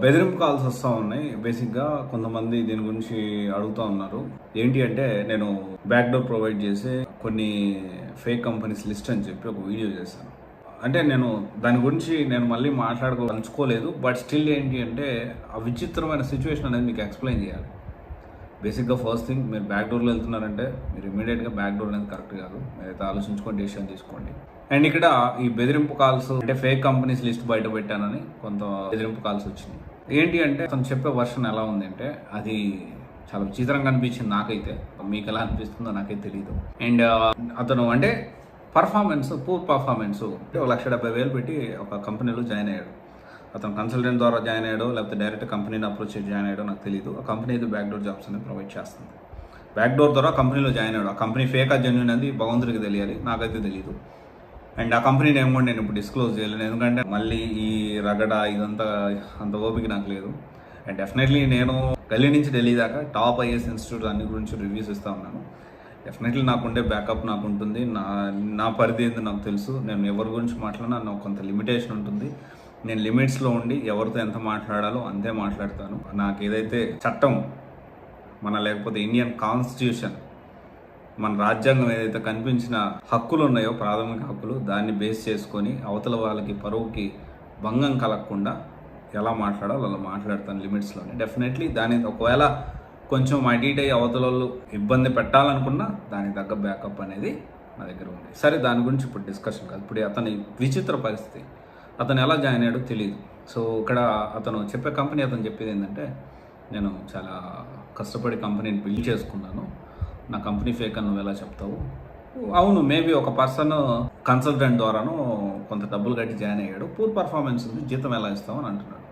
బెదిరింపు కాల్స్ వస్తూ ఉన్నాయి. బేసిక్గా కొంతమంది దీని గురించి అడుగుతూ ఉన్నారు. ఏంటి అంటే, నేను బ్యాక్ డోర్ ప్రొవైడ్ చేసి కొన్ని ఫేక్ కంపెనీస్ లిస్ట్ అని చెప్పి ఒక వీడియో చేశాను. అంటే నేను దాని గురించి మళ్ళీ పంచుకోలేదు. బట్ స్టిల్ ఏంటి అంటే, ఆ విచిత్రమైన సిచ్యువేషన్ అనేది మీకు ఎక్స్ప్లెయిన్ చేయాలి. బేసిక్గా ఫస్ట్ థింగ్, మీరు బ్యాక్ డోర్లో వెళ్తున్నారంటే మీరు ఇమీడియట్గా బ్యాక్ డోర్ అనేది కరెక్ట్ కాదు. మీరైతే ఆలోచించుకొని డెసిషన్ తీసుకోండి. అండ్ ఇక్కడ ఈ బెదిరింపు కాల్స్ అంటే ఫేక్ కంపెనీస్ లిస్ట్ బయట పెట్టానని కొంత బెదిరింపు కాల్స్ వచ్చినాయి. ఏంటి అంటే, అతను చెప్పే వర్షన్ ఎలా ఉంది అంటే, అది చాలా విచిత్రంగా అనిపించింది నాకైతే. మీకు ఎలా అనిపిస్తుందో నాకైతే తెలియదు. అండ్ అతను అంటే పూర్ పర్ఫార్మెన్స్ 1,70,000 పెట్టి ఒక కంపెనీలో జాయిన్ అయ్యాడు. అతను కన్సల్టెంట్ ద్వారా జాయిన్ అయ్యాడో లేకపోతే డైరెక్ట్ కంపెనీని అప్రోచ్ చేసి జాయిన్ అయ్యాడో నాకు తెలియదు. ఆ కంపెనీ అయితే బ్యాక్ డోర్ జాబ్స్ అనేది ప్రొవైడ్ చేస్తుంది. బ్యాక్ డోర్ ద్వారా కంపెనీలో జాయిన్ అయ్యాడు. ఆ కంపెనీ ఫేక్ జెన్యూన్ అనేది భగవంతుడికి తెలియాలి, నాకైతే తెలియదు. అండ్ ఆ కంపెనీ నేమ్ కూడా నేను ఇప్పుడు డిస్క్లోజ్ చేయలేను, ఎందుకంటే మళ్ళీ ఈ రగడ ఇదంతా అంత ఓపిక నాకు లేదు. అండ్ డెఫినెట్లీ నేను గల్లీ నుంచి ఢిల్లీ దాకా టాప్ ఐఏఎస్ ఇన్స్టిట్యూట్ అన్ని గురించి రివ్యూస్ ఇస్తూ ఉన్నాను. డెఫినెట్లీ నాకుండే బ్యాకప్ నాకు ఉంటుంది. నా పరిధి ఏందో నాకు తెలుసు. నేను ఎవరి గురించి మాట్లాడినా నాకు కొంత లిమిటేషన్ ఉంటుంది. నేను లిమిట్స్లో ఉండి ఎవరితో ఎంత మాట్లాడాలో అంతే మాట్లాడతాను. నాకు ఏదైతే చట్టం లేకపోతే ఇండియన్ కాన్స్టిట్యూషన్, మన రాజ్యాంగం ఏదైతే కనిపించిన హక్కులు ఉన్నాయో, ప్రాథమిక హక్కులు, దాన్ని బేస్ చేసుకొని అవతల వాళ్ళకి పరువుకి భంగం కలగకుండా ఎలా మాట్లాడాలో అలా మాట్లాడతాను లిమిట్స్లోనే. డెఫినెట్లీ దాని ఒకవేళ కొంచెం అడిట్ అయ్యి అవతల వాళ్ళు ఇబ్బంది పెట్టాలనుకున్నా దానికి తగ్గ బ్యాకప్ అనేది నా దగ్గర ఉంది. సరే, దాని గురించి ఇప్పుడు డిస్కషన్ కాదు. ఇప్పుడు అతని విచిత్ర పరిస్థితి, అతను ఎలా జాయిన్ అయ్యాడో తెలియదు. సో ఇక్కడ అతను చెప్పే కంపెనీ, అతను చెప్పేది ఏంటంటే, నేను చాలా కష్టపడి కంపెనీని బిల్డ్ చేసుకున్నాను, నా కంపెనీ ఫేక్ అని నువ్వు ఎలా చెప్తావు? అవును, మేబీ ఒక పర్సన్ కన్సల్టెంట్ ద్వారాను కొంత డబ్బులు కట్టి జాయిన్ అయ్యాడు, పూర్ పర్ఫార్మెన్స్ ఉంది, జీతం ఎలా ఇస్తావు అని అంటున్నాడు.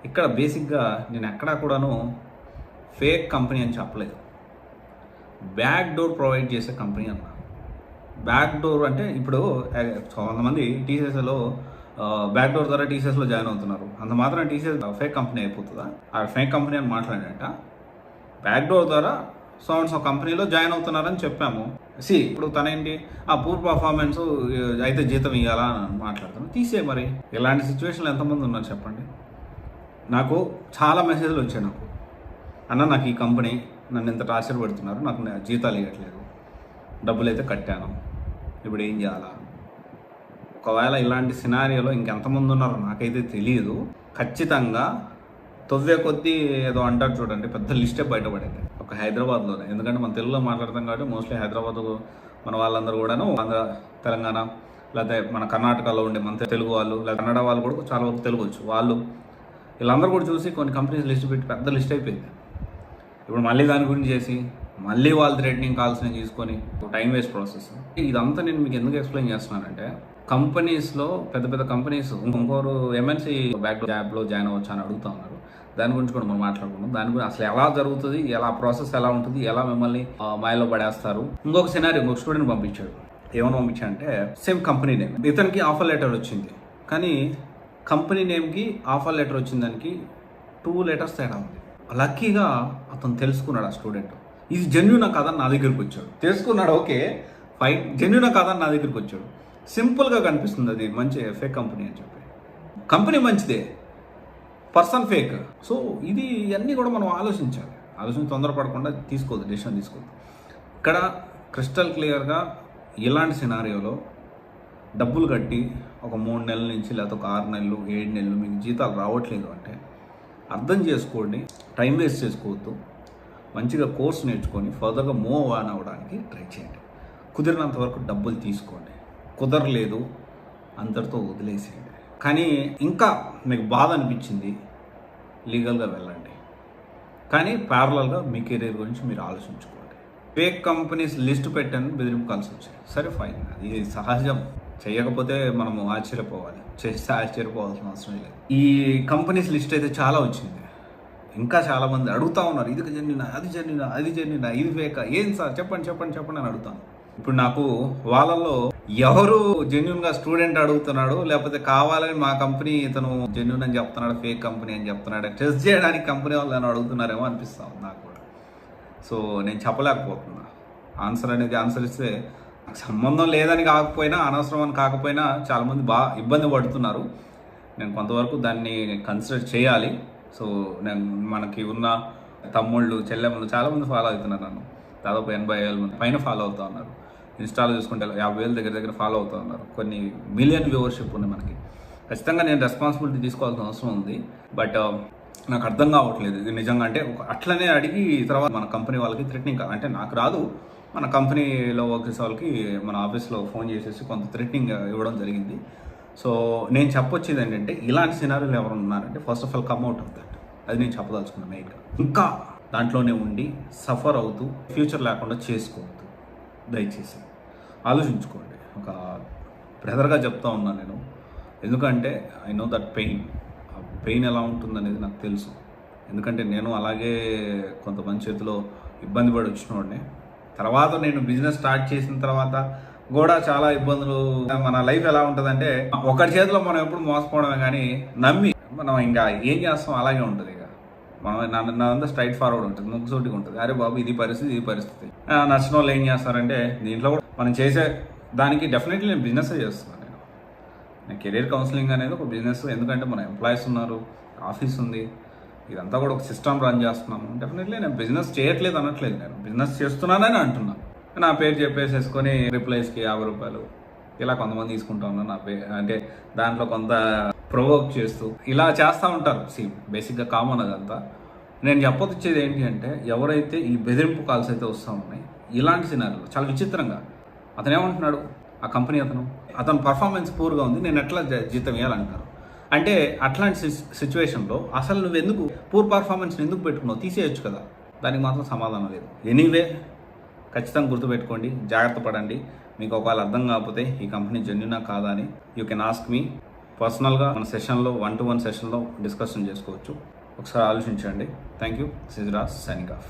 ఇక్కడ బేసిక్గా నేను ఎక్కడా కూడాను ఫేక్ కంపెనీ అని చెప్పలేదు, బ్యాక్ డోర్ ప్రొవైడ్ చేసే కంపెనీ అన్నా. బ్యాక్ డోర్ అంటే ఇప్పుడు కొంతమంది టీసీఎస్లో బ్యాక్ డోర్ ద్వారా టీసీఎస్లో జాయిన్ అవుతున్నారు. అంత మాత్రం టీసీఎస్ ఫేక్ కంపెనీ అయిపోతుందా? ఆ ఫేక్ కంపెనీ అని మాట్లాడాట. బ్యాక్ డోర్ ద్వారా సో కంపెనీలో జాయిన్ అవుతున్నారని చెప్పాము. ఇప్పుడు తనేంటి, ఆ పూర్ పర్ఫార్మెన్స్ అయితే జీతం ఇవ్వాలా అని మాట్లాడుతున్నాను. తీసే మరి ఇలాంటి సిచ్యువేషన్లు ఎంతమంది ఉన్నారు చెప్పండి. నాకు చాలా మెసేజ్లు వచ్చాయి. నాకు ఈ కంపెనీ నన్ను ఇంత టార్చర్ పెడుతున్నారు, నాకు జీతాలు ఇవ్వట్లేదు, డబ్బులు అయితే కట్టాను, ఇప్పుడు ఏం చేయాలా? ఒకవేళ ఇలాంటి సినారియోలో ఇంకెంతమంది ఉన్నారో నాకైతే తెలియదు. ఖచ్చితంగా తొవ్వే కొద్దీ ఏదో అంటారు చూడండి, పెద్ద లిస్టే బయటపడింది ఒక హైదరాబాద్లోనే. ఎందుకంటే మన తెలుగులో మాట్లాడతాం కాబట్టి మోస్ట్లీ హైదరాబాద్ మన వాళ్ళందరూ కూడాను, ఆంధ్ర, తెలంగాణ, లేకపోతే మన కర్ణాటకలో ఉండే మన తెలుగు వాళ్ళు, లేదా కన్నడ వాళ్ళు కూడా చాలా వరకు తెలుగు వచ్చు. వీళ్ళందరూ కూడా చూసి కొన్ని కంపెనీస్ లిస్ట్ పెట్టి పెద్ద లిస్ట్ అయిపోయింది. ఇప్పుడు మళ్ళీ దాని గురించి చేసి మళ్ళీ వాళ్ళు థ్రెటనింగ్ కాల్స్ని తీసుకొని టైం వేస్ట్ ప్రాసెస్. ఇదంతా నేను మీకు ఎందుకు ఎక్స్ప్లెయిన్ చేస్తున్నానంటే, కంపెనీస్లో పెద్ద పెద్ద కంపెనీస్ ఇంకోరు ఎంఎన్సీ బ్యాక్ జాబ్లో జాయిన్ అవ్వచ్చు అని అడుగుతూ ఉన్నారు. దాని గురించి కూడా మనం మాట్లాడుకున్నాం. దాని గురించి అసలు ఎలా జరుగుతుంది, ఎలా ప్రాసెస్ ఎలా ఉంటుంది, ఎలా మిమ్మల్ని మాయలో పడేస్తారు. ఇంకొక సినారీ, ఇంకొక స్టూడెంట్ పంపించాడు. ఏమైనా పంపించాడంటే, సేమ్ కంపెనీ నేమ్, ఇతనికి ఆఫర్ లెటర్ వచ్చింది, కానీ కంపెనీ నేమ్కి ఆఫర్ లెటర్ వచ్చిన దానికి 2 లెటర్స్ తేడా ఉంది. లక్కీగా అతను తెలుసుకున్నాడు, ఆ స్టూడెంట్, ఇది జెన్యూనా కాదని నా దగ్గరికి వచ్చాడు. తెలుసుకున్నాడు, ఓకే ఫైన్, జెన్యూనా కాదని నా దగ్గరికి వచ్చాడు. సింపుల్గా కనిపిస్తుంది అది మంచి ఫేక్ కంపెనీ అని చెప్పి. కంపెనీ మంచిదే, పర్సన్ ఫేక్. సో ఇది ఇవన్నీ కూడా మనం ఆలోచించి తొందరపడకుండా డెసిషన్ తీసుకోవద్దు. ఇక్కడ క్రిస్టల్ క్లియర్గా ఇలాంటి సినారియోలో డబ్బులు కట్టి ఒక 3 నెలల నుంచి లేకపోతే ఒక 6 నెలలు 7 నెలలు మీకు జీతాలు రావట్లేదు అంటే అర్థం చేసుకోండి, టైం వేస్ట్ చేసుకోవద్దు, మంచిగా కోర్స్ నేర్చుకొని ఫర్దర్గా మూవ్ ఆన్ అవ్వడానికి ట్రై చేయండి. కుదిరినంత వరకు డబ్బులు తీసుకోండి, కుదరలేదు అంతటితో వదిలేసేయండి. కానీ ఇంకా మీకు బాధ అనిపించింది, లీగల్గా వెళ్ళండి, కానీ ప్యారలల్గా మీ కెరీర్ గురించి మీరు ఆలోచించుకోండి. ఫేక్ కంపెనీస్ లిస్ట్ పెట్టని బెదిరింపు కాల్స్ వచ్చాయి. సరే ఫైన్, అది సహజం, చేయకపోతే మనము ఆశ్చర్యపోవాలి, చేస్తే ఆశ్చర్యపోవాల్సిన అవసరం లేదు. ఈ కంపెనీస్ లిస్ట్ అయితే చాలా వచ్చింది. ఇంకా చాలామంది అడుగుతూ ఉన్నారు, ఇది జెన్యూనా, అది జెన్యూనా, ఇది ఫేకా, ఏం సార్ చెప్పండి అని అడుగుతాను. ఇప్పుడు నాకు వాళ్ళల్లో ఎవరు జెన్యూన్గా స్టూడెంట్ అడుగుతున్నాడు, లేకపోతే కావాలని మా కంపెనీ ఇతను జెన్యూన్ అని చెప్తున్నాడు, ఫేక్ కంపెనీ అని చెప్తున్నాడు, టెస్ట్ చేయడానికి కంపెనీ వాళ్ళని అడుగుతున్నారేమో అనిపిస్తాం నాకు కూడా. సో నేను చెప్పలేకపోతున్నా ఆన్సర్ ఇస్తే సంబంధం లేదని కాకపోయినా, అనవసరం అని కాకపోయినా చాలామంది బాగా ఇబ్బంది పడుతున్నారు. నేను కొంతవరకు దాన్ని కన్సిడర్ చేయాలి. సో నేను మనకి ఉన్న తమ్ముళ్ళు చెల్లెమ్మలు చాలామంది ఫాలో అవుతున్నారు నన్ను. దాదాపు 80,000 మంది పైన ఫాలో అవుతూ ఉన్నారు. ఇన్స్టాలో చూసుకుంటే 50,000 దగ్గర ఫాలో అవుతూ ఉన్నారు. కొన్ని మిలియన్ వ్యూవర్షిప్ ఉంది మనకి. ఖచ్చితంగా నేను రెస్పాన్సిబిలిటీ తీసుకోవాల్సిన అవసరం ఉంది. బట్ నాకు అర్థం కావట్లేదు ఇది నిజంగా. అంటే అట్లనే అడిగి తర్వాత మన కంపెనీ వాళ్ళకి థ్రెటనింగ్, అంటే నాకు రాదు, మన కంపెనీలో వర్క్ చేసే వాళ్ళకి మన ఆఫీస్లో ఫోన్ చేసేసి కొంత థ్రెటనింగ్ ఇవ్వడం జరిగింది. సో నేను చెప్పొచ్చేది ఏంటంటే, ఇలాంటి సినారీలు ఎవరు ఉన్నారంటే first of all come out of that. అది నేను చెప్పదలుచుకున్నాను మెయిన్గా. ఇంకా దాంట్లోనే ఉండి సఫర్ అవుతూ ఫ్యూచర్ లేకుండా చేసుకోవద్దు. దయచేసి ఆలోచించుకోండి. ఒక బ్రదర్గా చెప్తా ఉన్నాను నేను. ఎందుకంటే ఐ నో దట్ పెయిన్. ఆ పెయిన్ ఎలా ఉంటుందనేది నాకు తెలుసు. ఎందుకంటే నేను అలాగే కొంతమంది చేతిలో ఇబ్బంది పడి వచ్చినోడిని. తర్వాత నేను బిజినెస్ స్టార్ట్ చేసిన తర్వాత కూడా చాలా ఇబ్బందులు. మన లైఫ్ ఎలా ఉంటుందంటే, ఒకరి చేతిలో మనం ఎప్పుడు మోసపోవడమే కానీ నమ్మి మనం ఇంకా ఏం చేస్తాం అలాగే ఉంటుంది. ఇక మనం నాదంతా స్ట్రైట్ ఫార్వర్డ్ ఉంటుంది, ముగ్గుసోటిగా ఉంటుంది. అరే బాబు ఇది పరిస్థితి. నచ్చిన వాళ్ళు ఏం చేస్తారంటే, దీంట్లో కూడా మనం చేసే దానికి డెఫినెట్లీ నేను బిజినెస్ చేస్తున్నాను. నేను కెరీర్ కౌన్సిలింగ్ అనేది ఒక బిజినెస్. ఎందుకంటే మన ఎంప్లాయీస్ ఉన్నారు, ఆఫీస్ ఉంది, ఇదంతా కూడా ఒక సిస్టమ్ రన్ చేస్తున్నాము. డెఫినెట్లీ నేను బిజినెస్ చేయట్లేదు అనట్లేదు, నేను బిజినెస్ చేస్తున్నానని అంటున్నాను. నా పేరు చెప్పేసేసుకొని రిప్లైస్కి 50 రూపాయలు ఇలా కొంతమంది తీసుకుంటా ఉన్నారు. నా పేరు అంటే దాంట్లో కొంత ప్రొవోక్ చేస్తూ ఇలా చేస్తూ ఉంటారు. బేసిక్గా కామన్ అదంతా. నేను చెప్పొచ్చేది ఏంటి అంటే, ఎవరైతే ఈ బెదిరింపు కాల్స్ అయితే వస్తూ ఉన్నాయి, ఇలాంటి సినారీలో చాలా విచిత్రంగా అతను ఏమంటున్నాడు, ఆ కంపెనీ అతను పర్ఫార్మెన్స్ పూర్గా ఉంది, నేను ఎట్లా జీతం ఇవ్వాలంటారు. అంటే అట్లాంటి సిచ్యువేషన్లో అసలు నువ్వు ఎందుకు పూర్ పర్ఫార్మెన్స్ని ఎందుకు పెట్టుకున్నావు, తీసేయచ్చు కదా. దానికి మాత్రం సమాధానం లేదు. ఎనీవే ఖచ్చితంగా గుర్తుపెట్టుకోండి, జాగ్రత్త పడండి. మీకు ఒకవేళ అర్థం కాకపోతే ఈ కంపెనీ జెన్యూనా కాదా అని యూ కెన్ ఆస్క్ మీ పర్సనల్గా. మన సెషన్లో 1-to-1 సెషన్లో డిస్కషన్ చేసుకోవచ్చు. ఒకసారి ఆలోచించండి. Thank you. This is Raj signing of.